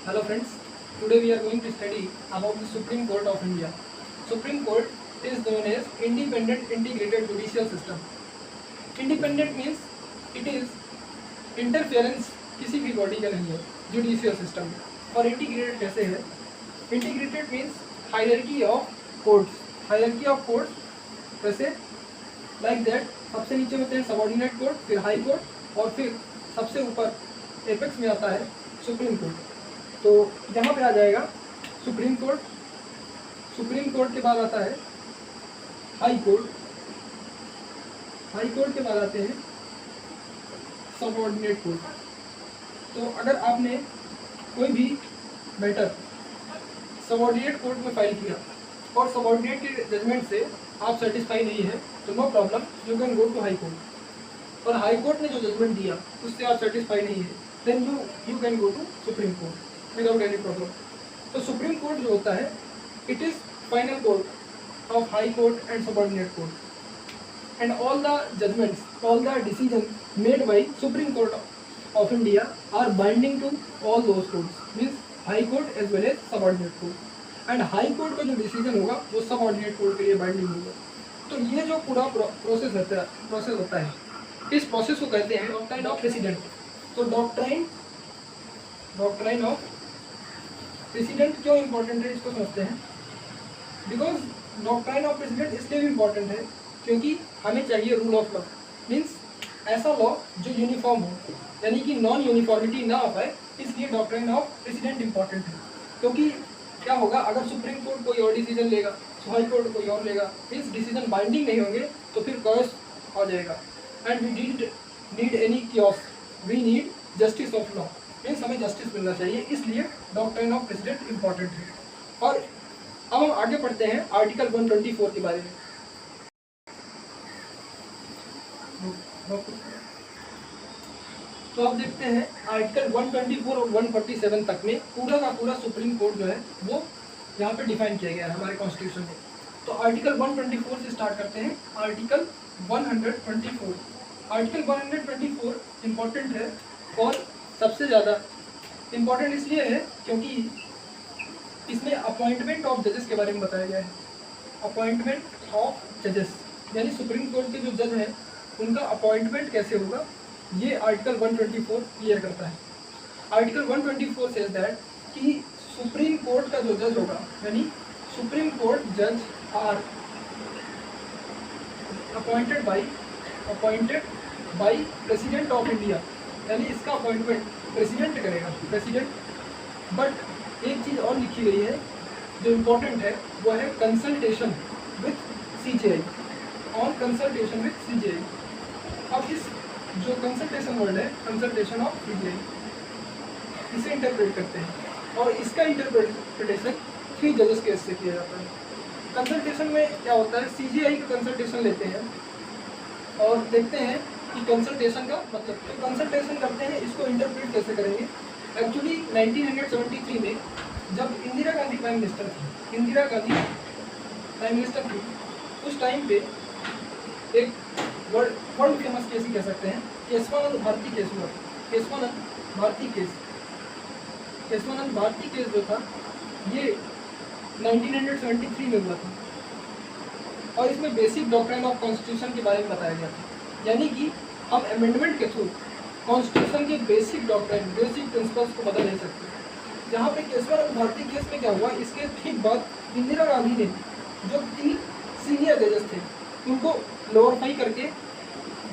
Hello friends, today we are going to study about the Supreme Court of India. Supreme Court is known as Independent Integrated Judicial System. Independent means it is interference किसी भी body का नहीं है judicial system में. और integrated कैसे है? Integrated means hierarchy of courts. Hierarchy of courts जैसे लाइक दैट सबसे नीचे होते हैं सबऑर्डिनेट कोर्ट, फिर हाई कोर्ट और फिर सबसे ऊपर एपेक्स में आता है सुप्रीम कोर्ट. तो यहाँ पे आ जाएगा सुप्रीम कोर्ट. सुप्रीम कोर्ट के बाद आता है हाई कोर्ट. हाई कोर्ट के बाद आते हैं सबऑर्डिनेट कोर्ट. तो अगर आपने कोई भी मैटर सबऑर्डिनेट कोर्ट में फाइल किया और सबऑर्डिनेट के जजमेंट से आप सेटिस्फाई नहीं है तो no problem, you can go to high court. और हाई कोर्ट ने जो जजमेंट दिया उससे आप सेटिस्फाई नहीं है then you can go to supreme court without any problem. तो सुप्रीम कोर्ट जो होता है it is final court of high court and subordinate court. and all the judgments, all the decisions made by Supreme Court of India are binding to all those courts, means High Court as well as Subordinate Court. and High Court का जो decision होगा वो Subordinate Court के लिए binding होगा. तो ये जो पूरा प्रोसेस होता है इस प्रोसेस को कहते हैं डॉक्ट्राइन ऑफ प्रेसिडेंट. तो डॉक्ट्राइन ऑफ प्रेसिडेंट क्यों इम्पोर्टेंट है इसको समझते हैं. बिकॉज डॉक्ट्राइन ऑफ प्रेसिडेंट इसलिए भी इम्पोर्टेंट है क्योंकि हमें चाहिए रूल ऑफ लॉ. मीन्स ऐसा लॉ जो यूनिफॉर्म हो, यानी कि नॉन यूनिफॉर्मिटी ना आ पाए, इसलिए डॉक्ट्राइन ऑफ प्रेसिडेंट इम्पॉर्टेंट है. क्योंकि क्या होगा अगर सुप्रीम कोर्ट कोई और डिसीजन लेगा, हाई कोर्ट कोई और लेगा, मीन्स डिसीजन बाइंडिंग नहीं होंगे तो फिर कॉस आ जाएगा. And we need any chaos, we need justice of law. Means हमें जस्टिस मिलना चाहिए, इसलिए डॉक्ट्राइन ऑफ प्रेसिडेंट इम्पॉर्टेंट है. और अब हम आगे पढ़ते हैं आर्टिकल 124 के बारे में. तो आप देखते हैं आर्टिकल 124 और 147 तक में पूरा का पूरा सुप्रीम कोर्ट जो है वो यहाँ पे डिफाइन किया गया है हमारे कॉन्स्टिट्यूशन में. तो आर्टिकल 124 से स्टार्ट करते हैं. आर्टिकल 124. आर्टिकल 124 इम्पोर्टेंट है और सबसे ज़्यादा इम्पोर्टेंट इसलिए है क्योंकि इसमें अपॉइंटमेंट ऑफ जजेस के बारे में बताया गया है. अपॉइंटमेंट ऑफ जजेस यानी सुप्रीम कोर्ट के जो जज हैं उनका अपॉइंटमेंट कैसे होगा ये आर्टिकल 124 क्लियर करता है. आर्टिकल 124 सेज दैट कि सुप्रीम कोर्ट का जो जज होगा यानी सुप्रीम कोर्ट जज are appointed by president of India. यानी इसका अपॉइंटमेंट प्रेसिडेंट करेगा, प्रेसिडेंट. बट एक चीज़ और लिखी गई है जो इम्पोर्टेंट है वो है consultation with CJI. On consultation with CJI. अब इस जो कंसल्टेशन वर्ड है कंसल्टेशन ऑफ CJI इसे इंटरप्रेट करते हैं और इसका इंटरप्रिटेशन 3 जजेस केस से किया जाता है. कंसल्टेशन में क्या होता है CJI का कंसल्टेशन लेते हैं और देखते हैं कि कंसल्टेशन का मतलब तो कंसल्टेशन करते हैं, इसको इंटरप्रेट कैसे करेंगे. एक्चुअली 1973 में जब इंदिरा गांधी प्राइम मिनिस्टर थी उस टाइम पे एक वर्ल्ड फेमस केस ही कह सकते हैं केशवानंद भारती केस हुआ. केशवानंद भारती केस जो था ये 1973 में हुआ था और इसमें बेसिक डॉक्ट्राइन ऑफ कॉन्स्टिट्यूशन के बारे में बताया गया था. यानी कि हम अमेंडमेंट के थ्रू कॉन्स्टिट्यूशन के बेसिक डॉक्ट्राइन, बेसिक प्रिंसिपल्स को बदल नहीं सकते. यहाँ पे केशवानंद भारती केस में क्या हुआ, इसके ठीक बाद इंदिरा गांधी ने जो 3 सीनियर जजेस थे उनको लोअरफाई करके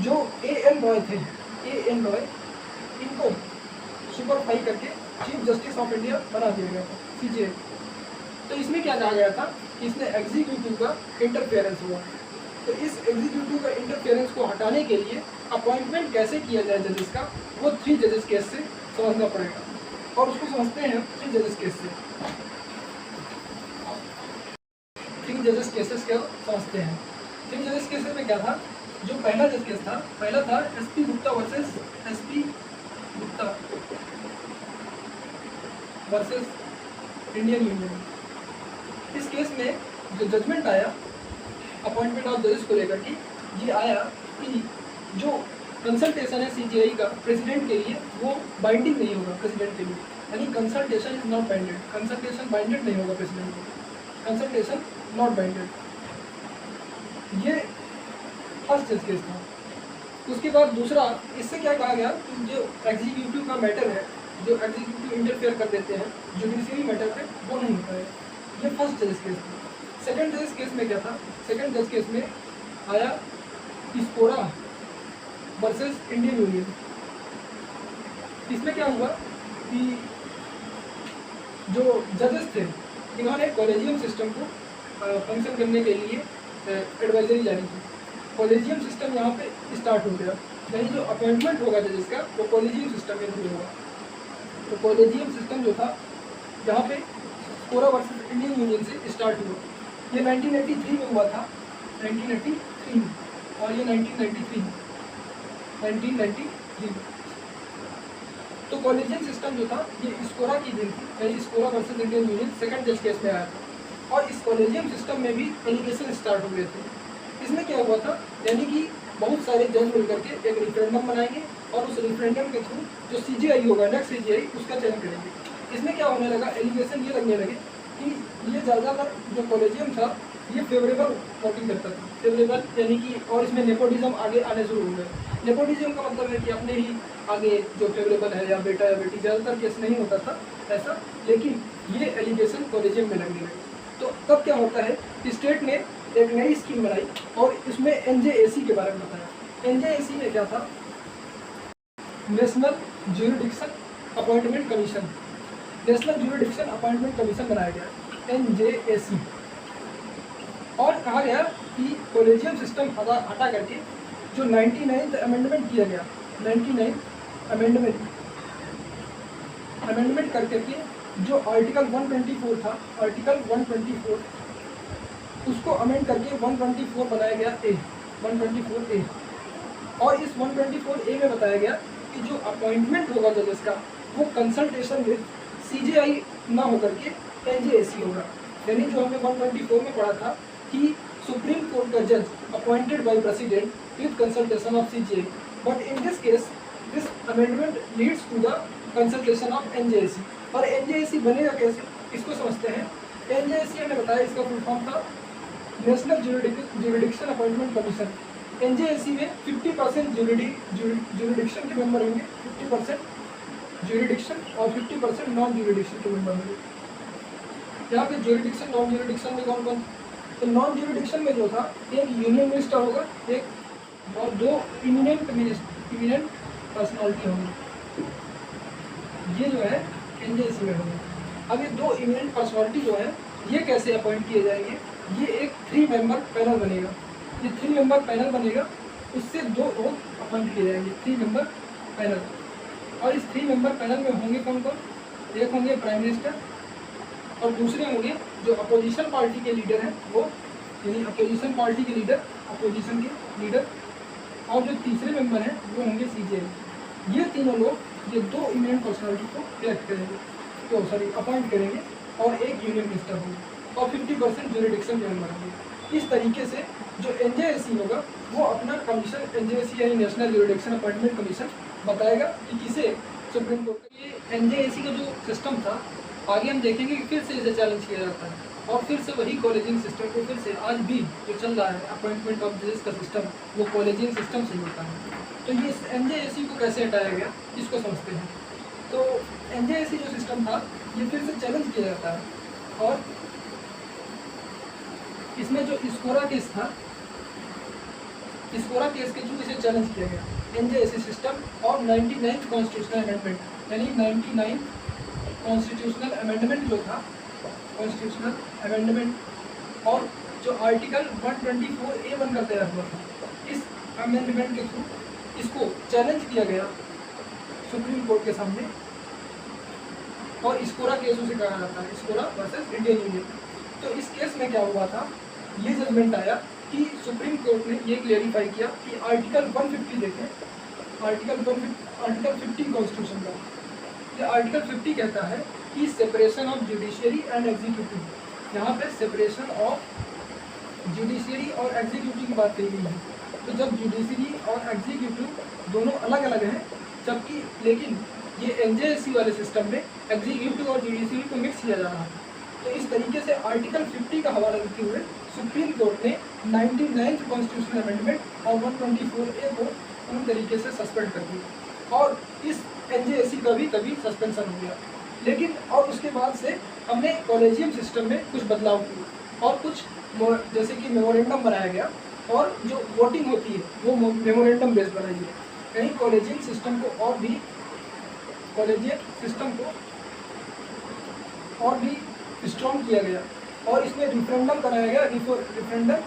जो A.N. रॉय थे, इनको सुपरफाई करके चीफ जस्टिस ऑफ इंडिया बना दिया गया था CJI. तो इसमें क्या कहा गया था कि इसमें एग्जीक्यूटिव का इंटरफेरेंस हुआ. तो इस एग्जीक्यूटिव का इंटरफेरेंस को हटाने के लिए अपॉइंटमेंट कैसे किया जाए जजेस का वो 3 जजेस केस से समझना पड़ेगा और उसको समझते हैं 3 जजेस केस से. 3 जजेस केसेस क्या समझते हैं. 3 जजेस केसेस में क्या था, जो पहला जज केस था, पहला था SP Gupta versus Indian union. इस केस में जो जजमेंट आया अपॉइंटमेंट ऑफ जजेस को लेकर के ये आया कि जो कंसल्टेशन है CJI का प्रेसिडेंट के लिए वो बाइंडिंग नहीं होगा प्रेसिडेंट के लिए. यानी consultation is not binded, consultation binded नहीं होगा प्रेसिडेंट को, कंसल्टेशन नॉट बाइंडेड। ये फर्स्ट टेस्ट केस था। उसके बाद दूसरा, इससे क्या कहा गया कि जो एग्जीक्यूटिव का मैटर है, जो एग्जीक्यूटिव इंटरफेयर कर देते हैं जुडिशरी मैटर पे, वो नहीं होता है। ये फर्स्ट जज केस था। सेकंड जज केस में क्या था? सेकंड जज केस में आया स्कोरा वर्सेस इंडियन यूनियन। इसमें क्या हुआ कि जो जजेस थे इन्होंने कॉलेजियम सिस्टम को फंक्शन करने के लिए एडवाइजरी जारी की। कॉलेजियम सिस्टम यहाँ पे स्टार्ट हो गया, यानी जो अपॉइंटमेंट होगा जजेस का वो कॉलेजियम सिस्टम के थ्रू होगा। तो कॉलेजियम सिस्टम जो था यहाँ पे स्कोरा वर्सेस इंडियन यूनियन से स्टार्ट हुआ। ये 1983 में हुआ था, 1983 में, और ये 1993। तो कॉलेजियम सिस्टम जो था ये स्कोरा की दिन थी, यानी स्कोरा वर्सेस इंडियन यूनियन सेकंड जज केस में आया था। और इस कॉलेजियम सिस्टम में भी एलिगेशन स्टार्ट हो गए थे। इसमें क्या हुआ था, यानी कि बहुत सारे जज मिलकर के एक रिफरेंडम बनाएंगे और उस रिफरेंडम के थ्रू जो CJI होगा, नेक्स्ट CJI, उसका चयन करेंगे। इसमें क्या होने लगा, एलिगेशन ये लगने लगे कि ये ज़्यादातर जो कॉलेजियम था ये फेवरेबल वोटिंग करता था, फेवरेबल यानी कि, और इसमें नेपोटिज्म आगे आने शुरू हो गए। नेपोटिज्म का मतलब है कि अपने ही आगे जो फेवरेबल है, या बेटा या बेटी, ज़्यादातर केस नहीं होता था ऐसा, लेकिन ये एलिगेशन कॉलेजियम में लगने लगे। तो तब क्या होता है कि स्टेट ने एक नई स्कीम बनाई और इसमें NJAC के बारे में बताया। NJAC में क्या था, national jurisdiction appointment commission, national jurisdiction appointment commission बनाया गया, NJAC। और कहा गया कि कॉलेजियम सिस्टम हटा करके जो 99th अमेंडमेंट किया गया, 99th अमेंडमेंट करके जो आर्टिकल 124 था, आर्टिकल 124, उसको अमेंड करके 124 बनाया गया A, 124A। और इस 124A में बताया गया कि जो अपॉइंटमेंट होगा जजेस का वो कंसल्टेशन विद CJI ना होकर के NJAC होगा। यानी जो हमने 124 में पढ़ा था कि सुप्रीम कोर्ट का जज appointed by president with consultation of CJI, but in this case this amendment leads to the consultation of NJAC। और NJAC बनेगा कैसे, इसको समझते हैं। NJAC ने बताया, इसका फुल फॉर्म था national jurisdiction appointment commission. NJAC में 50% ज्यूरिडिक्शन के मेंबर होंगे, 50% ज्यूरिडिक्शन और 50% नॉन ज्यूरिडिक्शन के मेंबर होंगे। यहाँ पे ज्यूरिडिक्शन, नॉन ज्यूरिडिक्शन में कौन कौन? तो नॉन ज्यूरिडिक्शन में जो था एक यूनियन मिनिस्टर होगा, एक और दो इमिनेंट पर्सनालिटी होंगी, ये जो है NJAC में होंगे। अब ये दो इमिनेंट पर्सनालिटी जो है ये कैसे अपॉइंट किए जाएंगे? ये एक 3 मेंबर पैनल बनेगा, ये 3 मेंबर पैनल बनेगा, उससे 2 लोग अपॉइंट किए जाएंगे, 3 मेंबर पैनल। और इस 3 मेंबर पैनल में होंगे कौन कौन? एक होंगे प्राइम मिनिस्टर और दूसरे होंगे जो अपोजिशन पार्टी के लीडर हैं वो, यानी अपोजिशन पार्टी के लीडर, अपोजिशन के लीडर, और जो तीसरे मेंबर हैं वो होंगे CJI। ये तीनों लोग ये 2 इमिनेंट पर्सनालिटी को इलेक्ट करेंगे, तो सॉरी अपॉइंट करेंगे, और एक यूनियन मिनिस्टर होंगे और 50% ज्यूरिडिक्शन के मेंबर होंगे। इस तरीके से जो NJAC होगा वो अपना कमीशन, NJAC यानी नेशनल ज्यूरिडिक्शन अपॉइंटमेंट कमीशन, बताएगा कि किसे सुप्रीम कोर्ट का। ये NJAC का जो सिस्टम था आगे हम देखेंगे कि फिर से इसे चैलेंज किया जाता है, और फिर से वही कॉलेजियम सिस्टम को फिर से आज भी जो चल रहा है अपॉइंटमेंट ऑफ जजेस का सिस्टम, वो कॉलेजियम सिस्टम से ही होता है। तो ये NJAC को कैसे हटाया गया इसको समझते हैं। तो NJAC जो सिस्टम था ये फिर से चैलेंज किया जाता है, और इसमें जो स्कोरा केस था, स्कोरा केस के थ्रू इसे चैलेंज किया गया, NJAC सिस्टम और 99th कॉन्स्टिट्यूशनल अमेंडमेंट, यानी 99th कॉन्स्टिट्यूशनल अमेंडमेंट जो था, कॉन्स्टिट्यूशनल अमेंडमेंट, और जो आर्टिकल 124A1 का तैयार हुआ था, इस अमेंडमेंट के थ्रू इसको चैलेंज किया गया सुप्रीम कोर्ट के सामने, और स्कोरा केस उसे कहा जाता है, स्कोरा वर्सेस इंडियन यूनियन। तो इस केस में क्या हुआ था, ये जजमेंट आया कि सुप्रीम कोर्ट ने ये क्लेरिफाई किया कि आर्टिकल 150 देखें, आर्टिकल 50 कॉन्स्टिट्यूशन का, ये आर्टिकल 50 कहता है कि separation of judiciary and executive. यहाँ पे सेपरेशन ऑफ जुडिशियरी और एग्जीक्यूटिव की बात कही गई है। तो जब जुडिशरी और एग्जीक्यूटिव दोनों अलग अलग हैं, जबकि लेकिन ये एनजेएससी वाले सिस्टम में एग्जीक्यूटिव और जुडिशरी को मिक्स किया जा रहा था। तो इस तरीके से आर्टिकल 50 का हवाला देते हुए सुप्रीम कोर्ट ने 99th कॉन्स्टिट्यूशनल अमेंडमेंट और 124A को पूरी तरीके से सस्पेंड कर दिया और इस एनजेएससी का भी तभी सस्पेंशन हो गया। लेकिन और उसके बाद से हमने कॉलेजियम सिस्टम में कुछ बदलाव किए और कुछ जैसे कि मेमोरेंडम बनाया गया और जो वोटिंग होती है वो मेमोरेंडम बेस्ड बनाई है। कहीं कॉलेजियम सिस्टम को और भी स्ट्रॉन्ग किया गया और इसमें रिफरेंडम कराया गया। रिफरेंडम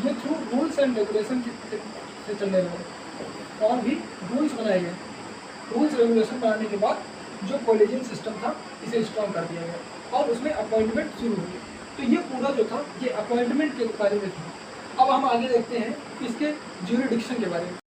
ये थ्रू रूल्स एंड रेगुलेशन से चलने लगा और भी रूल्स बनाए गए। रूल्स रेगुलेशन बनाने के बाद जो कॉलेजियम सिस्टम था इसे स्ट्रॉन्ग कर दिया गया और उसमें अपॉइंटमेंट शुरू हुई। तो ये पूरा जो था ये अपॉइंटमेंट के बारे में था। अब हम आगे देखते हैं इसके ज्यूरिडिक्शन के बारे में।